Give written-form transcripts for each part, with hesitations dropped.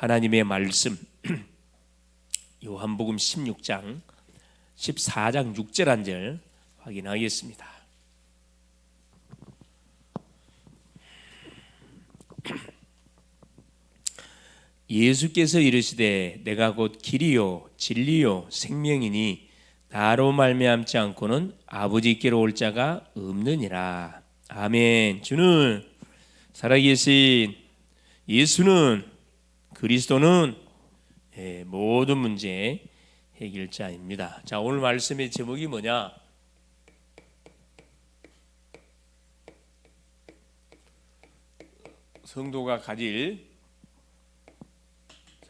하나님의 말씀 요한복음 16장 14장 6절 한 절 확인하겠습니다. 예수께서 이르시되 내가 곧 길이요 진리요 생명이니 나로 말미암지 않고는 아버지께로 올 자가 없느니라. 아멘. 주는 살아계신 예수는 그리스도는 모든 문제 해결자입니다. 자, 오늘 말씀의 제목이 뭐냐? 성도가 가질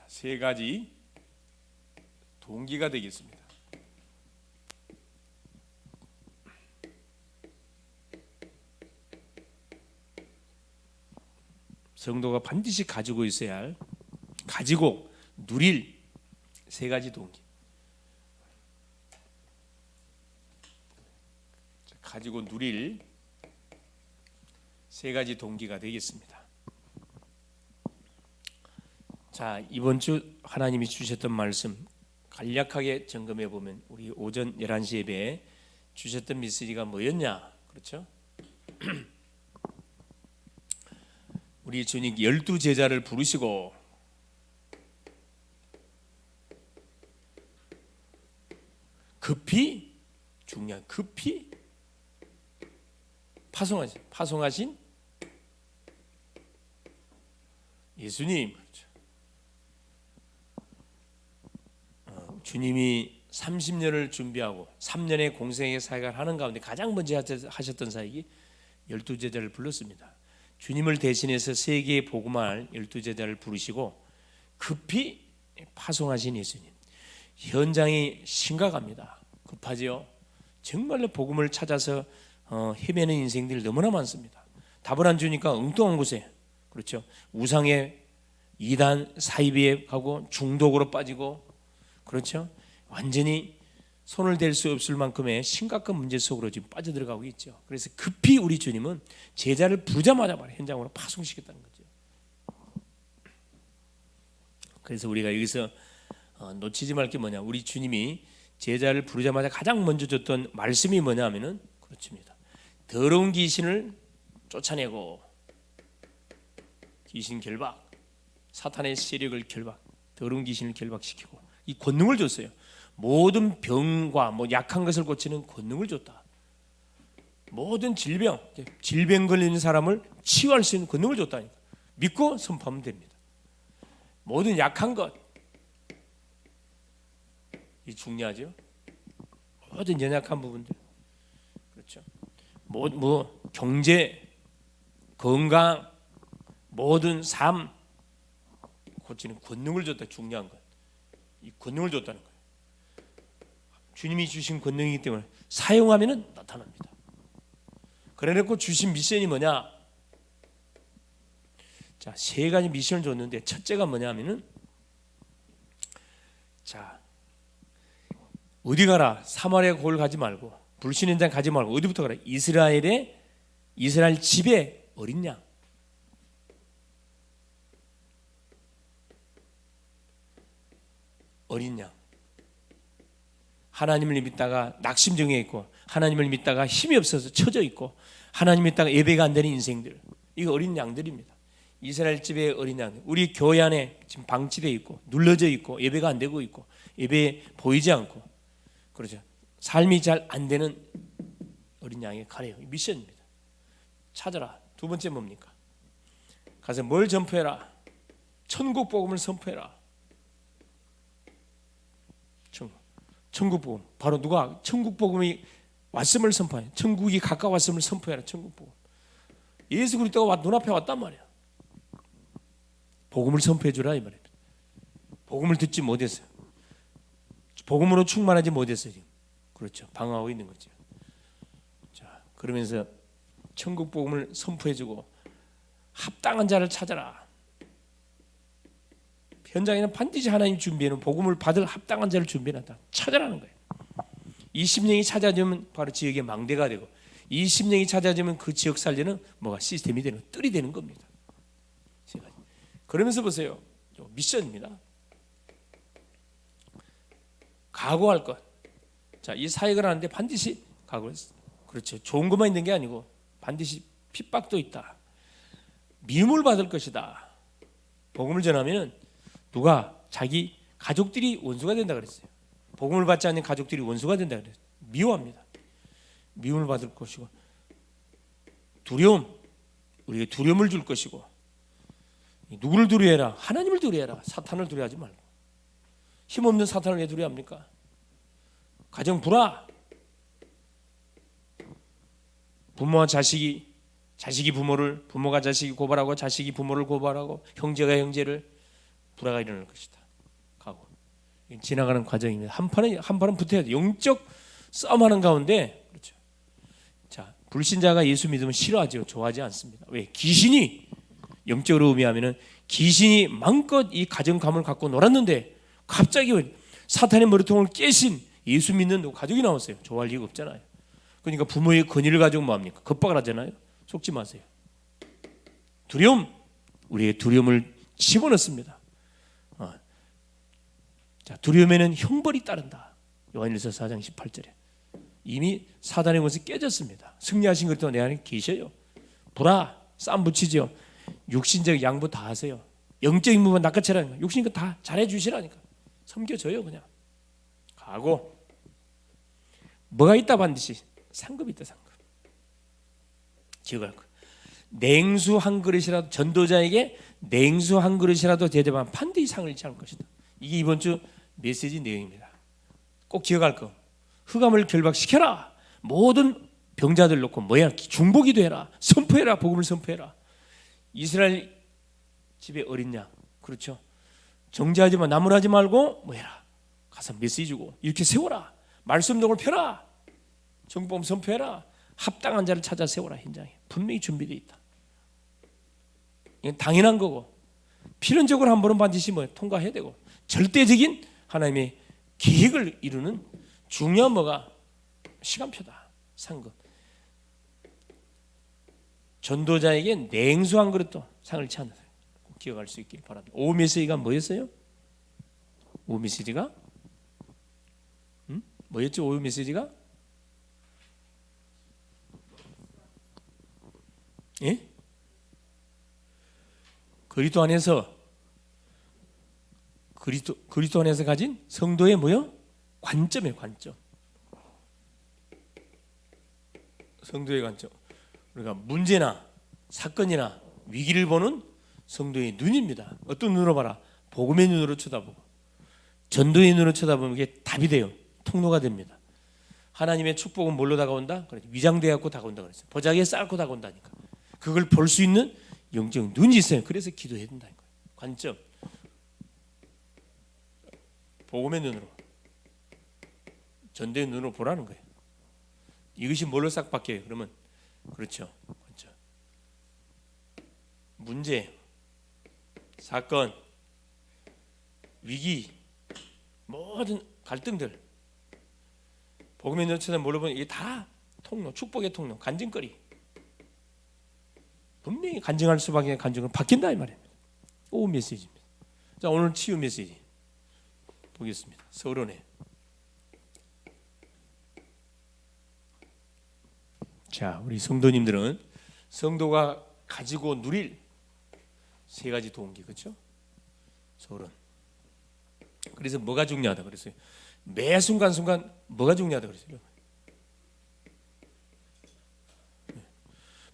세 가지 동기가 되겠습니다. 성도가 반드시 가지고 있어야 할, 가지고 누릴 세 가지 동기. 가지고 누릴 세 가지 동기가 되겠습니다. 자, 이번 주 하나님이 주셨던 말씀 간략하게 점검해 보면 우리 오전 11시 예배에 주셨던 메시지가 뭐였냐? 그렇죠? 우리 주님 12제자를 부르시고 급히 중요한 급히 파송하신 예수님, 주님이 30년을 준비하고 3년의 공생의 사역을 하는 가운데 가장 먼저 하셨던 사역이 12제자를 불렀습니다. 주님을 대신해서 세계에 복음할 12제자를 부르시고 급히 파송하신 예수님. 현장이 심각합니다. 급하지요. 정말로 복음을 찾아서 헤매는 인생들이 너무나 많습니다. 답을 안 주니까 엉뚱한 곳에, 그렇죠, 우상의 이단 사이비에 가고 중독으로 빠지고, 그렇죠, 완전히 손을 댈 수 없을 만큼의 심각한 문제 속으로 지금 빠져들어가고 있죠. 그래서 급히 우리 주님은 제자를 부르자마자 바로 현장으로 파송시켰다는 거죠. 그래서 우리가 여기서 놓치지 말 게 뭐냐, 우리 주님이 제자를 부르자마자 가장 먼저 줬던 말씀이 뭐냐 하면은 그렇습니다. 더러운 귀신을 쫓아내고, 귀신 결박, 사탄의 세력을 결박, 더러운 귀신을 결박시키고 이 권능을 줬어요. 모든 병과 약한 것을 고치는 권능을 줬다. 모든 질병 걸리는 사람을 치유할 수 있는 권능을 줬다니까. 믿고 선포하면 됩니다. 모든 약한 것, 이 중요하죠. 모든 연약한 부분들, 그렇죠. 경제, 건강, 모든 삶 고치는 권능을 줬다. 중요한 것, 이 권능을 줬다는 거예요. 주님이 주신 권능이기 때문에 사용하면 나타납니다. 그래놓고 주신 미션이 뭐냐? 자, 세 가지 미션을 줬는데 첫째가 뭐냐면은, 자, 어디 가라? 사마리아 골 가지 말고, 불신 현장 가지 말고 어디부터 가라? 이스라엘 집에 어린 양. 어린 양. 하나님을 믿다가 낙심정에 있고, 하나님을 믿다가 힘이 없어서 처져 있고, 하나님 믿다가 예배가 안 되는 인생들, 이거 어린 양들입니다. 이스라엘 집의 어린 양. 우리 교회 안에 지금 방치되어 있고 눌러져 있고 예배가 안 되고 있고 예배 보이지 않고, 그렇죠, 삶이 잘 안 되는 어린 양의 가래요. 미션입니다. 찾아라. 두 번째 뭡니까? 가서 뭘 전포해라? 천국 복음을 선포해라. 천국 복음. 바로 누가 천국 복음이 왔음을 선포해. 천국이 가까웠음을 선포해라. 천국 복음. 예수 그리스도가 눈앞에 왔단 말이야. 복음을 선포해 주라 이 말입니다. 복음을 듣지 못했어요. 복음으로 충만하지 못했어요. 지금. 그렇죠. 방황하고 있는 거죠. 자, 그러면서 천국 복음을 선포해 주고 합당한 자를 찾아라. 현장에는 반드시 하나님 준비해놓은 복음을 받을 합당한 자를 준비해놨다. 찾아라는 거예요. 20명이 찾아지면 바로 지역의 망대가 되고, 20명이 찾아지면 그 지역 살리는 뭐가 시스템이 되는, 뜰이 되는 겁니다. 그러면서 보세요. 미션입니다. 각오할 것. 자, 이 사역을 하는데 반드시 각오했어. 그렇죠. 좋은 것만 있는 게 아니고 반드시 핍박도 있다. 미움을 받을 것이다. 복음을 전하면 누가 자기 가족들이 원수가 된다 그랬어요. 복음을 받지 않는 가족들이 원수가 된다 그랬어요. 미워합니다. 미움을 받을 것이고 두려움, 우리에게 두려움을 줄 것이고 누구를 두려워해라? 하나님을 두려워해라. 사탄을 두려워하지 말고. 힘없는 사탄을 왜 두려워합니까? 가정 불화, 부모와 자식이 부모를, 부모가 자식이 고발하고 자식이 부모를 고발하고 형제가 형제를, 불화가 일어날 것이다. 가고 지나가는 과정입니다. 한 판은 붙어야 돼. 영적 싸움하는 가운데, 그렇죠. 자, 불신자가 예수 믿으면 싫어하죠. 좋아하지 않습니다. 왜? 귀신이, 영적으로 의미하면은 귀신이 마음껏 이 가정감을 갖고 놀았는데 갑자기 사탄의 머리통을 깨신 예수 믿는 가족이 나왔어요. 좋아할 리가 없잖아요. 그러니까 부모의 권위를 가지고 뭐합니까? 겁박을 하잖아요. 속지 마세요. 두려움, 우리의 두려움을 집어넣습니다. 자, 두려움에는 형벌이 따른다. 요한일서 4장 18절에 이미 사단의 것이 깨졌습니다. 승리하신 그리스도 내 안에 계셔요. 불화, 싸움 붙이죠. 육신적 양보 다 하세요. 영적인 부분 낚아채라니까. 육신인 거 다 잘해주시라니까. 섬겨줘요. 그냥 가고. 뭐가 있다? 반드시 상급이 있다. 상급. 기억할 거. 냉수 한 그릇이라도, 전도자에게 냉수 한 그릇이라도 대접하면 반드시 상을 잃지 않을 것이다. 이게 이번 주 메시지 내용입니다. 꼭 기억할 거. 흑암을 결박시켜라. 모든 병자들 놓고 뭐야? 중보기도 해라. 선포해라. 복음을 선포해라. 이스라엘 집에 어린 양, 그렇죠. 정죄하지 마, 나무라지 말고 뭐 해라. 가서 메시지 주고 이렇게 세워라. 말씀동을 펴라. 정복음 선포해라. 합당한 자를 찾아 세워라. 현장에 분명히 준비되어 있다. 이건 당연한 거고, 필연적으로 한 번은 반드시 뭐 통과해야 되고, 절대적인 하나님의 계획을 이루는 중요한 뭐가 시간표다. 상급. 전도자에게 냉수 한 그릇도 상을 찾는, 꼭 기억할 수 있길 바랍니다. 오후 메시지가 뭐였어요? 오후 메시지가 뭐였죠? 오후 메시지가 예? 그리스도 안에서 가진 성도의 뭐요? 관점이에요. 관점. 성도의 관점. 그러니까 문제나 사건이나 위기를 보는 성도의 눈입니다. 어떤 눈으로 봐라? 복음의 눈으로 쳐다보고 전도의 눈으로 쳐다보면 이게 답이 돼요. 통로가 됩니다. 하나님의 축복은 뭘로 다가온다? 위장되어 갖고 다가온다 그랬어요. 보자기에 쌓고 다가온다니까. 그걸 볼 수 있는 영적 눈이 있어요. 그래서 기도해야 된다는 거예요. 관점. 복음의 눈으로, 전도의 눈으로 보라는 거예요. 이것이 뭘로 싹 바뀌어요? 그러면 그렇죠. 관점. 문제, 사건, 위기, 모든 갈등들, 복음의 눈으로 쳐다보면 뭘로 보면 이게 다 통로, 축복의 통로, 간증거리. 분명히 간증할 수밖에 간증은 바뀐다 이 말입니다. 오후 메시지입니다. 자, 오늘 치유 메시지 보겠습니다. 서론에. 자, 우리 성도님들은 성도가 가지고 누릴 세 가지 동기, 그렇죠? 서론. 그래서 뭐가 중요하다 그랬어요? 매 순간순간 뭐가 중요하다 그랬어요?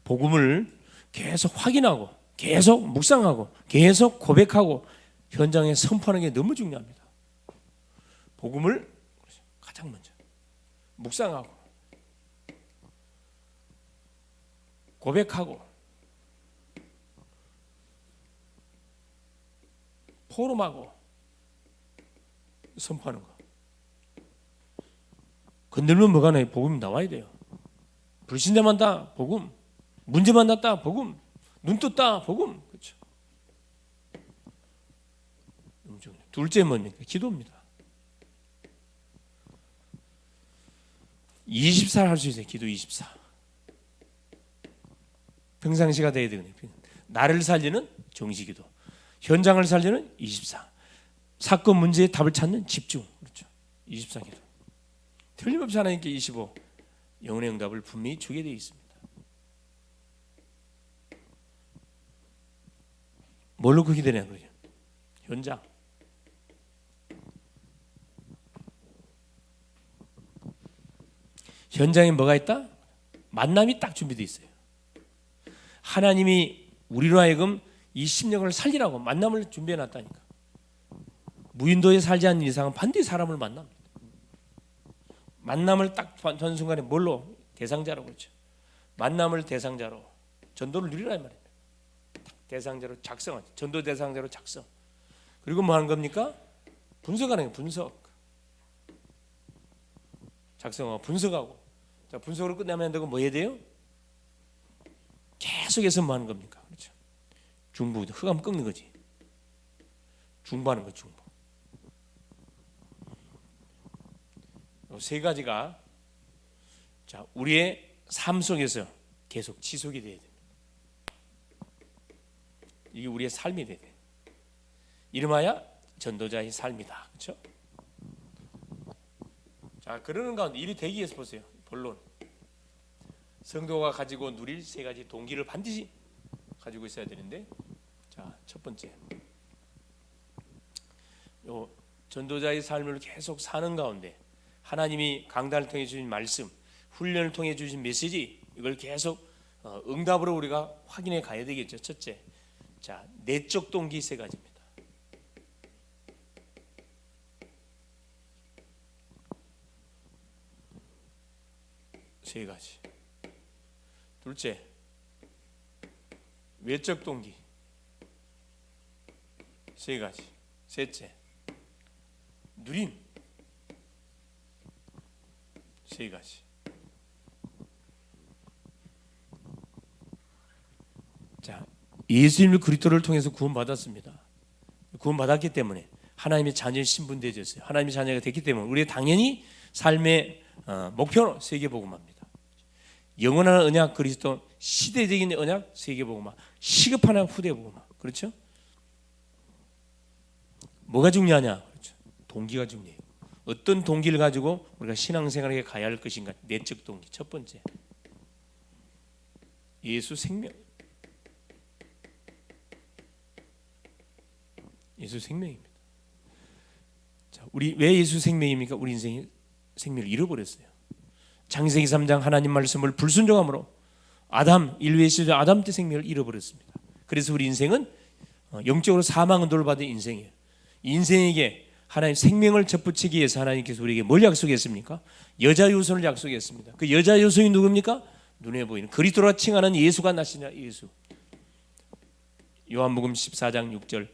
복음을 계속 확인하고, 계속 묵상하고, 계속 고백하고 현장에 선포하는 게 너무 중요합니다. 복음을 가장 먼저 묵상하고, 고백하고, 포럼하고 선포하는 거. 건들면 뭐가 나요? 복음이 나와야 돼요. 불신자만 다 복음, 문제만 났다 복음, 눈 떴다 복음. 그렇죠. 둘째 뭡니까? 기도입니다. 24 할 수 있어요. 기도 24. 평상시가 돼야 되거든요. 나를 살리는 정시기도. 현장을 살리는 24. 사건 문제의 답을 찾는 집중. 그렇죠. 24기도. 틀림없이 하나님께 25. 영혼의 응답을 분명히 주게 되어 있습니다. 뭘로 크게 되냐 그러죠. 현장. 현장에 뭐가 있다? 만남이 딱 준비되어 있어요. 하나님이 우리로 하여금 이 심령을 살리라고 만남을 준비해 놨다니까. 무인도에 살지 않는 이상은 반드시 사람을 만납니다. 만남을 딱 전 순간에 뭘로? 대상자로. 그렇죠. 만남을 대상자로 전도를 누리라 이 말입니다. 대상자로 작성하죠. 전도 대상자로 작성. 그리고 뭐 하는 겁니까? 분석하는 거예요. 분석. 작성하고 분석하고. 자, 분석으로 끝나면 안 되고 뭐 해야 돼요? 계속해서 뭐 하는 겁니까? 그렇죠. 중부, 흑암 꺾는 거지. 중부하는 거 중부. 세 가지가 자, 우리의 삶 속에서 계속 지속이 돼야 됩니다. 이게 우리의 삶이 돼야 돼요. 이름하여 전도자의 삶이다. 그렇죠? 자, 그러는 가운데 일이 되기 위해서 보세요. 본론. 성도가 가지고 누릴 세 가지 동기를 반드시 가지고 있어야 되는데, 자, 첫 번째, 요 전도자의 삶을 계속 사는 가운데 하나님이 강단을 통해 주신 말씀, 훈련을 통해 주신 메시지, 이걸 계속 응답으로 우리가 확인해 가야 되겠죠. 첫째, 자, 내적 동기 세 가지입니다. 세 가지. 둘째, 외적 동기 세 가지. 셋째, 누림 세 가지. 자, 예수님을 그리스도를 통해서 구원받았습니다. 구원받았기 때문에 하나님의 자녀의 신분되어졌어요. 하나님의 자녀가 됐기 때문에 우리의 당연히 삶의 목표는 세계복음화입니다. 영원한 언약 그리스도, 시대적인 언약 세계복음화, 시급한 후대복음화. 그렇죠? 뭐가 중요하냐? 그렇죠. 동기가 중요해요. 어떤 동기를 가지고 우리가 신앙생활에 가야 할 것인가? 내적 동기. 첫 번째, 예수 생명. 예수 생명입니다. 자, 우리 왜 예수 생명입니까? 우리 인생이 생명을 잃어버렸어요. 창세기 3장 하나님 말씀을 불순종함으로 아담, 인류의 시절 아담 때 생명을 잃어버렸습니다. 그래서 우리 인생은 영적으로 사망을 돌받은 인생이에요. 인생에게 하나님 생명을 접붙이기 위해서 하나님께서 우리에게 뭘 약속했습니까? 여자 요손을 약속했습니다. 그 여자 요손이 누굽니까? 눈에 보이는 그리스도라 칭하는 예수가 나시냐. 예수. 요한복음 14장 6절,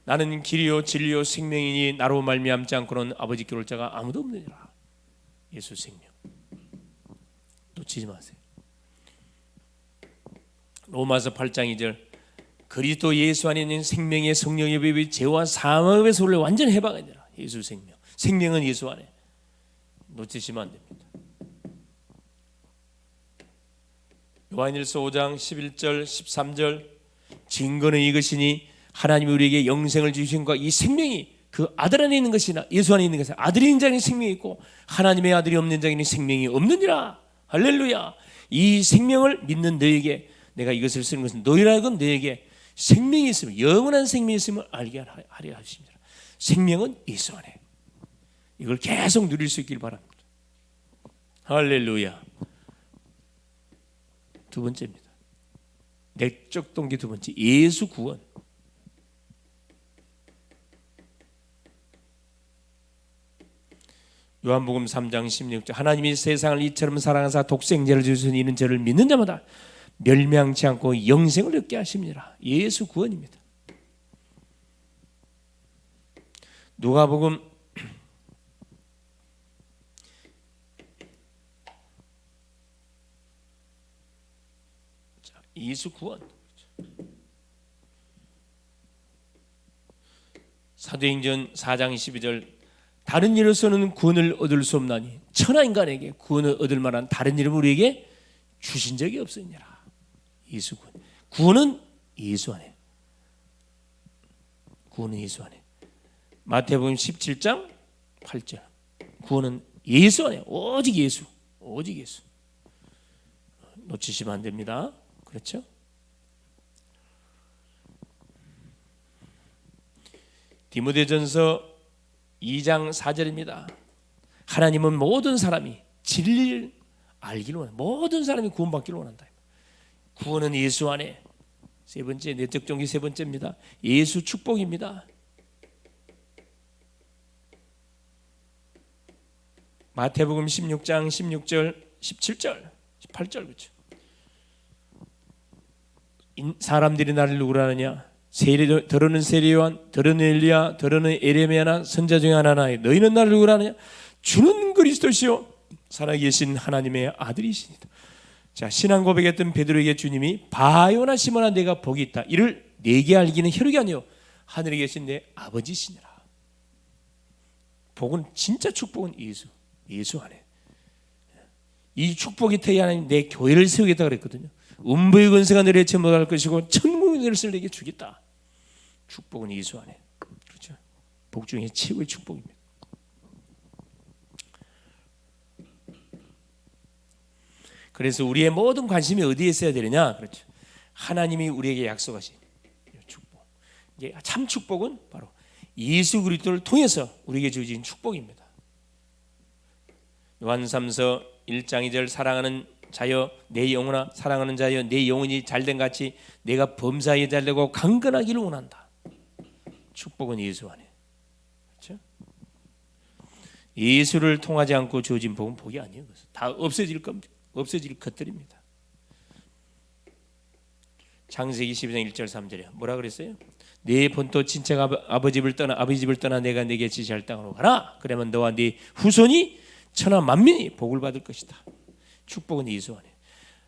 나는 길이요 진리요 생명이니 나로 말미암지 않고는 아버지께 올 자가 아무도 없느니라. 예수 생명. 놓치지 마세요. 로마서 8장 2절, 그리스도 예수 안에 있는 생명의 성령의 법이 죄와 사망의 소를 완전히 해방하니라. 예수 생명. 생명은 예수 안에. 놓치시면 안 됩니다. 요한일서 5장 11절 13절, 증거는 이것이니 하나님이 우리에게 영생을 주신 것과 이 생명이 그 아들 안에 있는 것이나 예수 안에 있는 것이나 아들이 있는 자에는 생명이 있고 하나님의 아들이 없는 자에는 생명이 없느니라. 할렐루야. 이 생명을 믿는 너에게 내가 이것을 쓰는 것은 너희라 하여금 너에게 생명이 있음을, 영원한 생명이 있음을 알게 하려 하십니다. 생명은 예수 안에. 이걸 계속 누릴 수 있길 바랍니다. 할렐루야. 두 번째입니다. 내적 동기 두 번째, 예수 구원. 요한복음 3장 16절, 하나님이 세상을 이처럼 사랑하사 독생자를 주시니 이는 저를 믿는 자마다 멸망치 않고 영생을 얻게 하십니다. 예수 구원입니다. 누가복음 예수 구원. 사도행전 4장 12절, 다른 이로서는 구원을 얻을 수 없나니 천하 인간에게 구원을 얻을 만한 다른 이름을 우리에게 주신 적이 없으니라. 예수 구원. 구원은 예수 안에. 구원은 예수 안에. 마태복음 17장 8절. 구원은 예수 안에. 오직 예수. 오직 예수. 놓치시면 안 됩니다. 그렇죠? 디모데전서 2장 4절입니다. 하나님은 모든 사람이 진리를 알기를 원한다. 모든 사람이 구원받기를 원한다. 구원은 예수 안에. 세 번째, 내적 종기 세 번째입니다. 예수 축복입니다. 마태복음 16장 16절 17절 18절 그렇죠. 사람들이 나를 누구라 하느냐? 더러는 세례요한, 더러는 엘리야, 더러는 에레미야나 선자 중에 하나나. 너희는 나를 누구라 하느냐? 주는 그리스도시요 살아계신 하나님의 아들이시니다. 자, 신앙 고백했던 베드로에게 주님이 바요나 시몬아 내가 복이 있다. 이를 내게 알기는 혈육이 아니요 하늘에 계신 내 아버지시니라. 복은 진짜 축복은 예수 안에. 이 축복이 태이 하나님 내 교회를 세우겠다 그랬거든요. 음부의 권세가 너를 해치 못할 것이고 천국의 것을 내게 주겠다. 축복은 예수 안에. 그렇죠? 복 중에 최고의 축복입니다. 그래서 우리의 모든 관심이 어디에 있어야 되느냐? 그렇죠. 하나님이 우리에게 약속하신 축복. 이게 참 축복은 바로 예수 그리스도를 통해서 우리에게 주어진 축복입니다. 요한삼서 1장 2절 사랑하는 자여 내 영혼아 사랑하는 자여 내 영혼이 잘된 같이 내가 범사에 잘되고 강건하기를 원한다. 축복은 예수 안에. 그렇죠? 예수를 통하지 않고 주어진 복은 복이 아니에요. 다 없어질 것들입니다. 창세기 12장 1절 3절에 뭐라 그랬어요? 내 본토 친척 아버지 집을 떠나 내가 내게 지시할 땅으로 가라. 그러면 너와 네 후손이 천하 만민이 복을 받을 것이다. 축복은 예수 안에.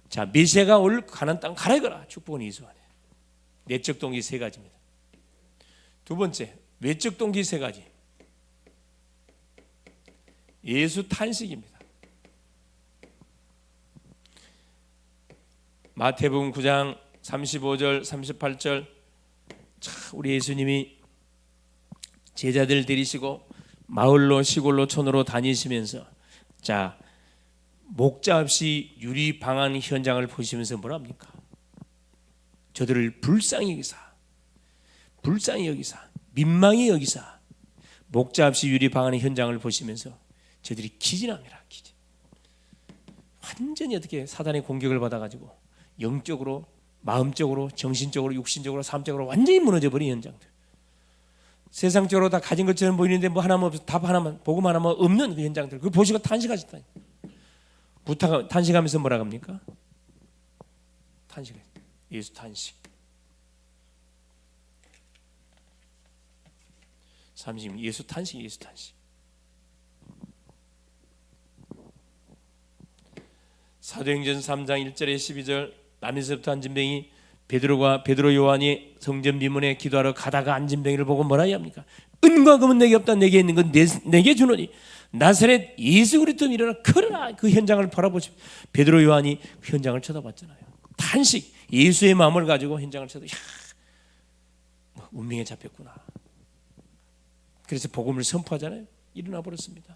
자, 메시아가 올 가나안 땅 가라 이거라. 축복은 예수 안에. 내적 동기 세 가지입니다. 두 번째, 외적 동기 세 가지. 예수 탄식입니다. 마태복음 9장 35절 38절. 자, 우리 예수님이 제자들 데리시고 마을로 시골로 촌으로 다니시면서 자, 목자 없이 유리 방한 현장을 보시면서 뭐라 합니까? 저들을 불쌍히 여기사 민망히 여기사 목자 없이 유리 방하는 현장을 보시면서 저들이 기진합니다. 기진. 완전히 어떻게 사단의 공격을 받아가지고 영적으로, 마음적으로, 정신적으로, 육신적으로, 삶적으로 완전히 무너져버린 현장들. 세상적으로 다 가진 것처럼 보이는데 뭐 하나만 없어, 답 하나만, 복음 하나만 없는 그 현장들. 그 보시고 탄식하셨다. 탄식하면서 뭐라 합니까? 탄식해. 예수 탄식. 30. 예수 탄식, 예수 탄식. 사도행전 3장 1절에 12절 남에서부터 안진뱅이 베드로 요한이 성전 비문에 기도하러 가다가 안진뱅이를 보고 뭐라 합니까? 은과 금은 내게 없다. 내게 있는 건 내게 주노니 나사렛 예수 그리스도 일어나 걸어라. 그 현장을 바라보시. 베드로 요한이 그 현장을 쳐다봤잖아요. 탄식. 예수의 마음을 가지고 현장을 쳐다. 운명에 잡혔구나. 그래서 복음을 선포하잖아요. 일어나 버렸습니다.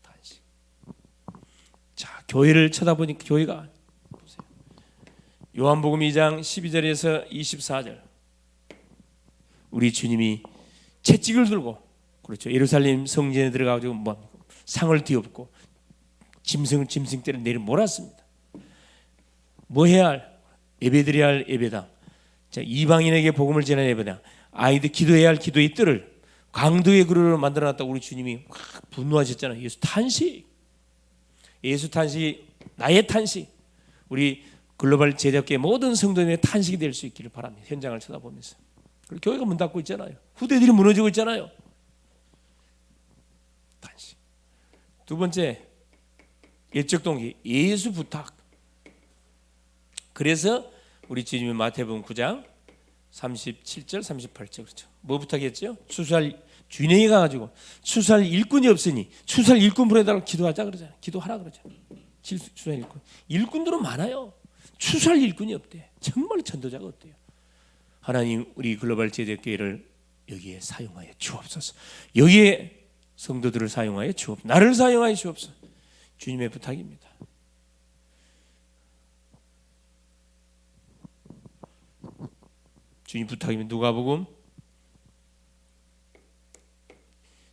탄식. 자, 교회를 쳐다보니 교회가 보세요. 요한복음 2장 12절에서 24절. 우리 주님이 채찍을 들고 그렇죠. 예루살렘 성전에 들어가가지고 뭐 상을 뒤엎고 짐승떼를 내려 몰았습니다. 뭐 해야 할? 예배드려야 할 예배당. 자, 이방인에게 복음을 전하는 예배당. 아이들 기도해야 할 기도의 뜰을 강도의 그릇으로 만들어놨다고 우리 주님이 확 분노하셨잖아요. 예수 탄식. 예수 탄식이 나의 탄식. 우리 글로벌 제작계 모든 성도님의 탄식이 될 수 있기를 바랍니다. 현장을 쳐다보면서. 그리고 교회가 문 닫고 있잖아요. 후대들이 무너지고 있잖아요. 탄식. 두 번째, 예적 동기, 예수 부탁. 그래서 우리 주님이 마태복음 9장 37절 38절 그렇죠. 뭐 부탁했죠? 추수할 주인에게 가가지고 추수할 일꾼이 없으니 추수할 일꾼 보내달라고 기도하자 그러잖아요. 기도하라 그러잖아요. 추수할 일꾼. 일꾼들은 많아요. 추수할 일꾼이 없대. 정말 전도자가 없대요. 하나님 우리 글로벌 제대교회를 여기에 사용하여 주옵소서. 여기에 성도들을 사용하여 주옵소서. 나를 사용하여 주옵소서. 주님의 부탁입니다. 주님 부탁이면 누가복음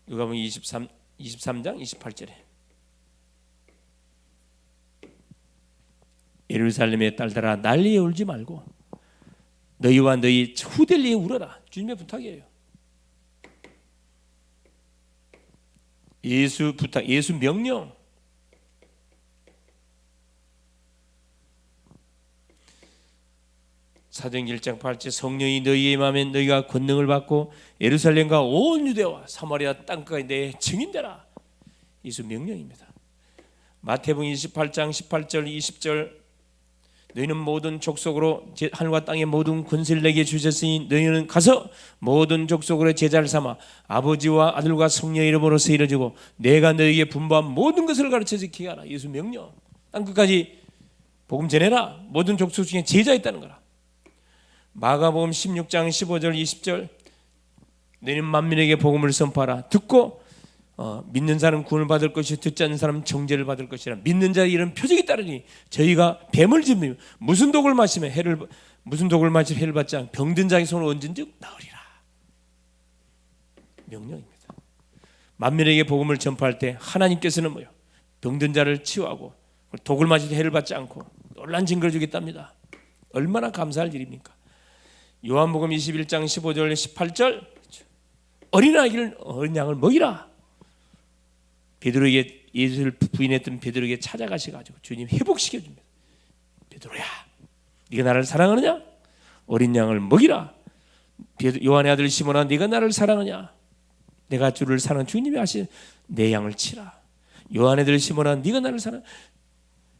23장 28절에 예루살렘의 딸들아 난리에 울지 말고 너희와 너희 후대리에 울어라. 주님의 부탁이에요. 예수 부탁, 예수 명령. 사도행전 1장 8절 성령이 너희의 마음에 너희가 권능을 받고 예루살렘과 온 유대와 사마리아 땅까지 내 증인되라. 예수 명령입니다. 마태복음 28장 18절 20절 너희는 모든 족속으로 하늘과 땅의 모든 권세를 내게 주셨으니 너희는 가서 모든 족속으로 제자를 삼아 아버지와 아들과 성령의 이름으로서 이루어지고 내가 너희에게 분부한 모든 것을 가르쳐 지키게 하라. 예수 명령. 땅끝까지 복음 전해라. 모든 족속 중에 제자 있다는 거라. 마가복음 16장 15절 20절 너희는 만민에게 복음을 선포하라. 듣고 믿는 사람 구원을 받을 것이요 듣지 않는 사람 정죄를 받을 것이라. 믿는 자의 이런 표적이 따르니 저희가 뱀을 집으며 무슨 독을 마시면 해를 받지 않고 병든 자의 손을 얹은즉 나으리라. 명령입니다. 만민에게 복음을 전파할 때 하나님께서는 뭐요? 병든 자를 치유하고 독을 마시도 해를 받지 않고 놀란 증거를 주겠답니다. 얼마나 감사할 일입니까? 요한복음 21장 15절 18절 어린 양을 먹이라. 베드로에게 예수를 부인했던 베드로에게 찾아가셔가지고 주님 회복시켜줍니다. 베드로야, 네가 나를 사랑하느냐? 어린 양을 먹이라. 요한의 아들 시몬아, 네가 나를 사랑하느냐? 내가 주를 사랑하는 주님이 하신 내 양을 치라. 요한의 아들 시몬아, 네가 나를 사랑.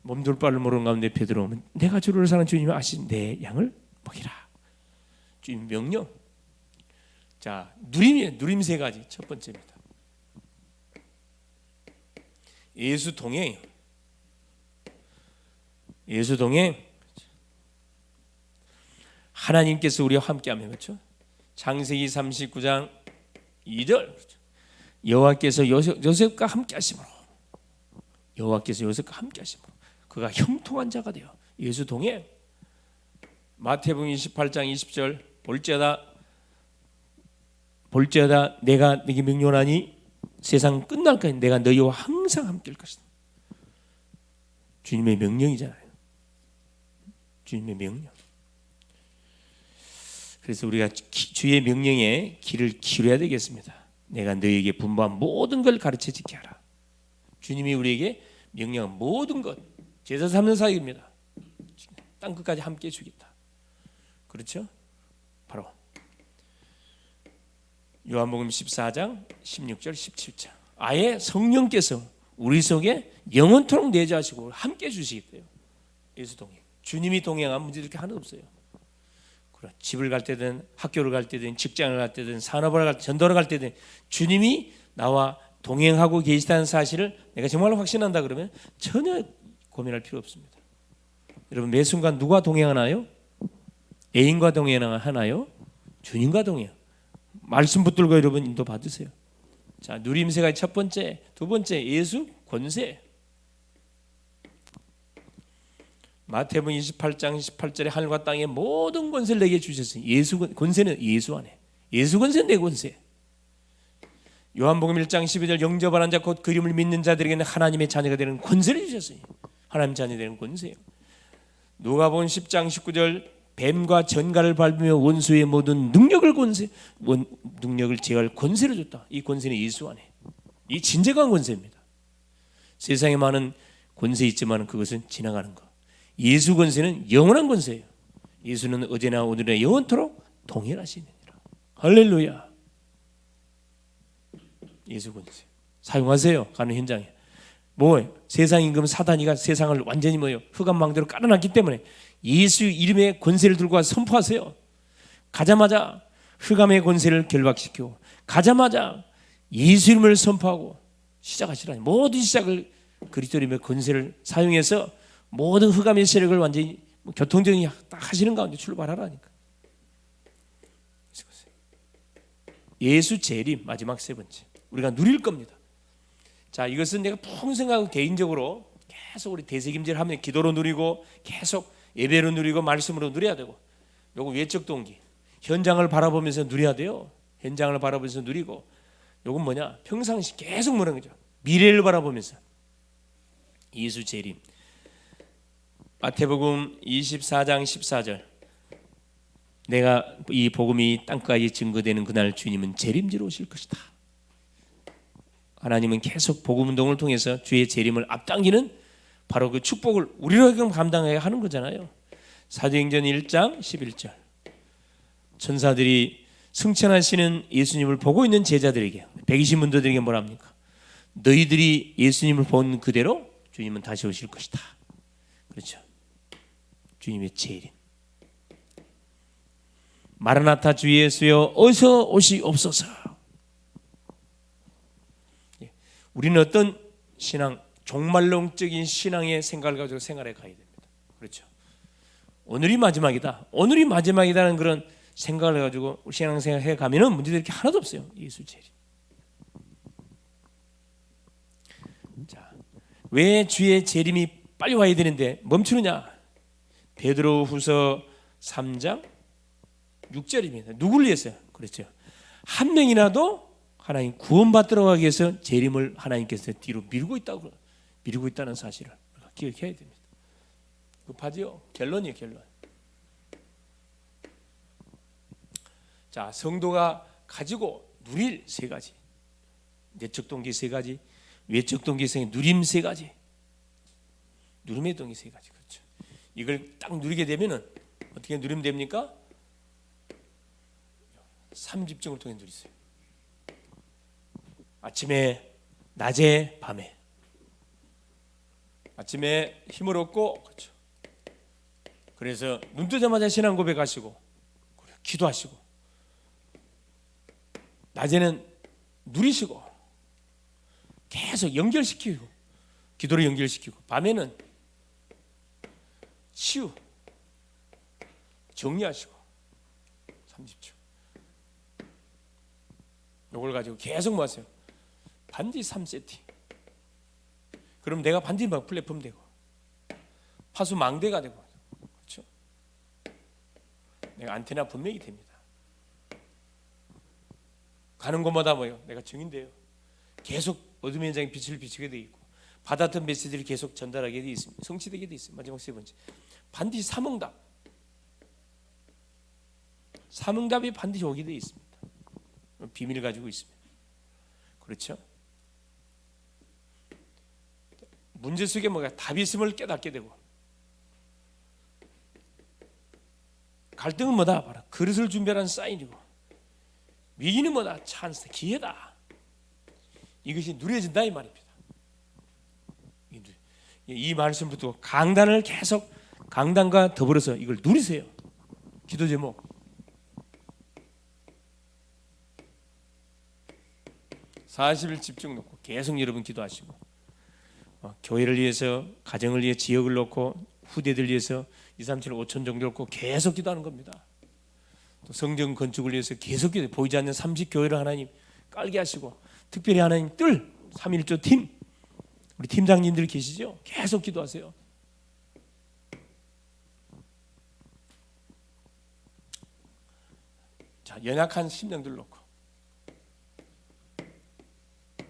몸둘 바를 모르는 가운데 베드로는 내가 주를 사랑하는 주님이 하신 내 양을 먹이라. 주님 명령. 자, 누림 세 가지. 첫 번째입니다. 예수 동행. 예수 동행. 하나님께서 우리와 함께하면 그렇죠. 창세기 39장 2절 그렇죠? 여호와께서 요셉과 함께하심으로 그가 형통한 자가 되어 예수 동행. 마태복음 28장 20절 볼지어다 내가 네게 명령하니 세상 끝날까지 내가 너희와 항상 함께할 것이다. 주님의 명령이잖아요. 주님의 명령. 그래서 우리가 주의 명령에 귀를 기울여야 되겠습니다. 내가 너희에게 분부한 모든 걸 가르쳐 지게 하라. 주님이 우리에게 명령한 모든 것 제자 삼는 사역입니다. 땅끝까지 함께 해주겠다. 그렇죠? 바로 요한복음 14장 16절 17절 아예 성령께서 우리 속에 영원토록 내주하시고 함께 해주시겠대요. 예수 동행. 주님이 동행하면 문제 이렇게 하나도 없어요. 집을 갈 때든 학교를 갈 때든 직장을 갈 때든 산업을 갈 때 전도를 갈 때든 주님이 나와 동행하고 계시다는 사실을 내가 정말로 확신한다 그러면 전혀 고민할 필요 없습니다. 여러분 매 순간 누가 동행하나요? 애인과 동행하나요? 주님과 동행. 말씀 붙들고 여러분 인도 받으세요. 자, 누림새가 첫 번째, 두 번째 예수 권세. 마태복음 28장 18절에 하늘과 땅의 모든 권세를 내게 주셨으니 예수 권세는 예수 안에. 예수 권세는 내 권세. 요한복음 1장 12절 영접하는 자 곧 그림을 믿는 자들에게는 하나님의 자녀가 되는 권세를 주셨으니 하나님 자녀 되는 권세예요. 누가복음 10장 19절 뱀과 전갈을 밟으며 원수의 모든 능력을 제어할 권세를 줬다. 이 권세는 예수 안에. 이 진정한 권세입니다. 세상에 많은 권세 있지만 그것은 지나가는 것. 예수 권세는 영원한 권세예요. 예수는 어제나 오늘이나 영원토록 동일하시느니라. 할렐루야. 예수 권세 사용하세요. 가는 현장에 세상 임금 사단이가 세상을 완전히 흑암망대로 깔아놨기 때문에 예수 이름의 권세를 들고 와서 선포하세요. 가자마자 흑암의 권세를 결박시키고 가자마자 예수 이름을 선포하고 시작하시라니. 모든 시작을 그리스도 이름의 권세를 사용해서 모든 흑암의 세력을 완전히 교통정리 딱 하시는 가운데 출발하라니까. 예수 재림 마지막 세 번째 우리가 누릴 겁니다. 자, 이것은 내가 평생하고 개인적으로 계속 우리 대세김질 하면 기도로 누리고 계속 예배로 누리고 말씀으로 누려야 되고, 요거 외적 동기 현장을 바라보면서 누려야 돼요. 현장을 바라보면서 누리고, 요건 뭐냐 평상시 계속 뭐라는 거죠. 미래를 바라보면서 예수 재림. 마태복음 24장 14절 내가 이 복음이 땅까지 증거되는 그날 주님은 재림지로 오실 것이다. 하나님은 계속 복음 운동을 통해서 주의 재림을 앞당기는 바로 그 축복을 우리로 감당해야 하는 거잖아요. 사도행전 1장 11절 천사들이 승천하시는 예수님을 보고 있는 제자들에게 120문도들에게 뭐라 합니까? 너희들이 예수님을 본 그대로 주님은 다시 오실 것이다. 그렇죠. 주님의 재림. 마라나타 주 예수여 어서 오시옵소서. 우리는 어떤 신앙, 종말론적인 신앙의 생각을 가지고 생활해 가야 됩니다. 그렇죠. 오늘이 마지막이다. 오늘이 마지막이다는 그런 생각을 가지고 신앙생활 해 가면은 문제될 게 하나도 없어요. 예수 재림. 자, 왜 주의 재림이 빨리 와야 되는데 멈추느냐? 베드로후서 3장 6절입니다. 누구를 위해서요? 그렇죠. 한 명이라도 하나님 구원받도록 하기 위해서 재림을 하나님께서 뒤로 미루고 있다는 사실을 기억해야 됩니다. 급하지요? 결론이에요, 결론. 자, 성도가 가지고 누릴 세 가지. 내적 동기 세 가지, 외적 동기성의 누림 세 가지, 누림의 동기 세 가지. 그렇죠. 이걸 딱 누리게 되면은 어떻게 누리면 됩니까? 3집중을 통해 누리세요. 아침에, 낮에, 밤에. 아침에 힘을 얻고, 그렇죠. 그래서 눈 뜨자마자 신앙 고백하시고, 기도하시고, 낮에는 누리시고, 계속 연결시키고, 기도로 연결시키고, 밤에는 치유, 정리하시고, 3집중. 이걸 가지고 계속 뭐 하세요? 반지 3세팅. 그럼 내가 반지 막 플랫폼 되고 파수 망대가 되고, 그렇죠? 내가 안테나 분명히 됩니다. 가는 곳마다 뭐요? 내가 증인돼요. 계속 어둠의 현장에 빛을 비추게 돼 있고 받았던 메시지를 계속 전달하게 돼 있습니다. 성취되게 돼 있어요. 마지막 세 번째, 반드시 삼응답. 삼응답이 반드시 오게 돼 있습니다. 비밀을 가지고 있습니다. 그렇죠? 문제 속에 뭐가 답이 있음을 깨닫게 되고, 갈등은 뭐다? 바로 그릇을 준비하는 사인이고, 위기는 뭐다? 찬스, 기회다. 이것이 누려진다 이 말입니다. 이 말씀부터 강단을 계속 강단과 더불어서 이걸 누리세요. 기도 제목 40일 집중 놓고 계속 여러분 기도하시고, 교회를 위해서, 가정을 위해, 지역을 놓고, 후대들 위해서 2, 3, 7, 5천 정도 놓고 계속 기도하는 겁니다. 또 성전 건축을 위해서 계속 기도, 보이지 않는 30교회를 하나님 깔게 하시고, 특별히 하나님 뜰 3.1조 팀, 우리 팀장님들 계시죠? 계속 기도하세요. 자, 연약한 심령들 놓고,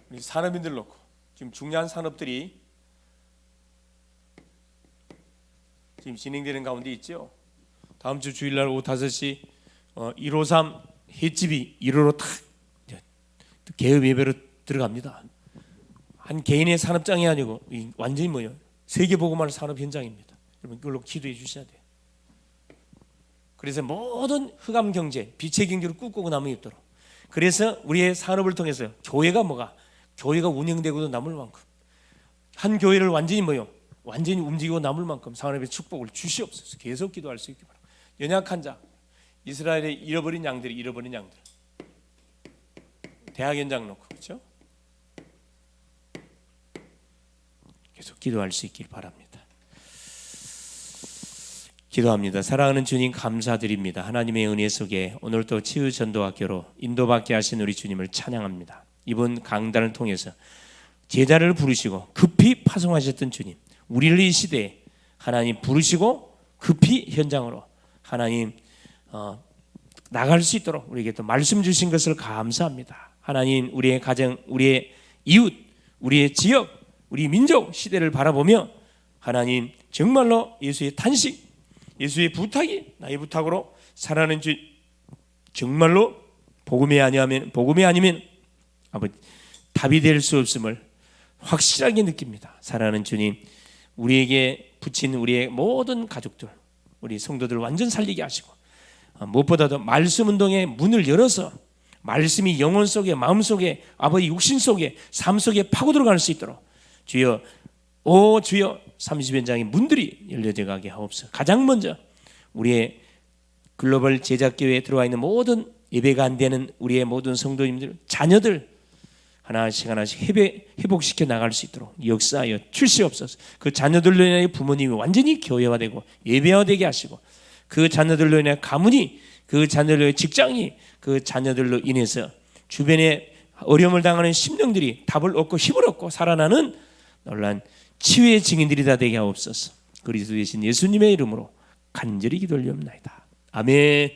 우리 산업인들 놓고, 지금 중요한 산업들이 지금 진행되는 가운데 있죠. 다음 주 주일날 오후 5시 153 횟집이 1호로 탁 개업 예배로 들어갑니다. 한 개인의 산업장이 아니고 완전히 뭐예요? 세계보고만 산업 현장입니다. 여러분 이걸로 기도해 주셔야 돼요. 그래서 모든 흑암 경제, 빛의 경제로 꿈꾸고 남을 있도록, 그래서 우리의 산업을 통해서 교회가 교회가 운영되고도 남을 만큼, 한 교회를 완전히 완전히 움직이고 남을 만큼 산업의 축복을 주시옵소서. 계속 기도할 수 있게 바랍니다. 연약한 자, 이스라엘의 잃어버린 양들, 대학 현장 놓고, 그렇죠? 계속 기도할 수 있길 바랍니다. 기도합니다. 사랑하는 주님 감사드립니다. 하나님의 은혜 속에 오늘도 치유전도학교로 인도받게 하신 우리 주님을 찬양합니다. 이번 강단을 통해서 제자를 부르시고 급히 파송하셨던 주님, 우리를 이 시대에 하나님 부르시고 급히 현장으로 하나님 나갈 수 있도록 우리에게 또 말씀 주신 것을 감사합니다. 하나님, 우리의 가정, 우리의 이웃, 우리의 지역, 우리 민족 시대를 바라보며 하나님 정말로 예수의 탄식, 예수의 부탁이 나의 부탁으로 살아가는 주, 정말로 복음이 아니면 아버지 답이 될 수 없음을 확실하게 느낍니다. 사랑하는 주님, 우리에게 붙인 우리의 모든 가족들, 우리 성도들 완전 살리게 하시고, 무엇보다도 말씀 운동의 문을 열어서 말씀이 영혼 속에, 마음 속에, 아버지 육신 속에, 삶 속에 파고 들어갈 수 있도록 주여, 오 주여, 30연장의 문들이 열려져 가게 하옵소서. 가장 먼저 우리의 글로벌 제작교회에 들어와 있는 모든 예배가 안 되는 우리의 모든 성도님들, 자녀들 하나씩 회복시켜 나갈 수 있도록 역사하여 주시옵소서. 그 자녀들로 인해 부모님이 완전히 교회화되고 예배화되게 하시고, 그 자녀들로 인해 가문이, 그 자녀들의 직장이, 그 자녀들로 인해서 주변에 어려움을 당하는 심령들이 답을 얻고 힘을 얻고 살아나는 놀란 치유의 증인들이 다 되게 하옵소서. 그리스도 되신 예수님의 이름으로 간절히 기도 올리옵나이다. 아멘.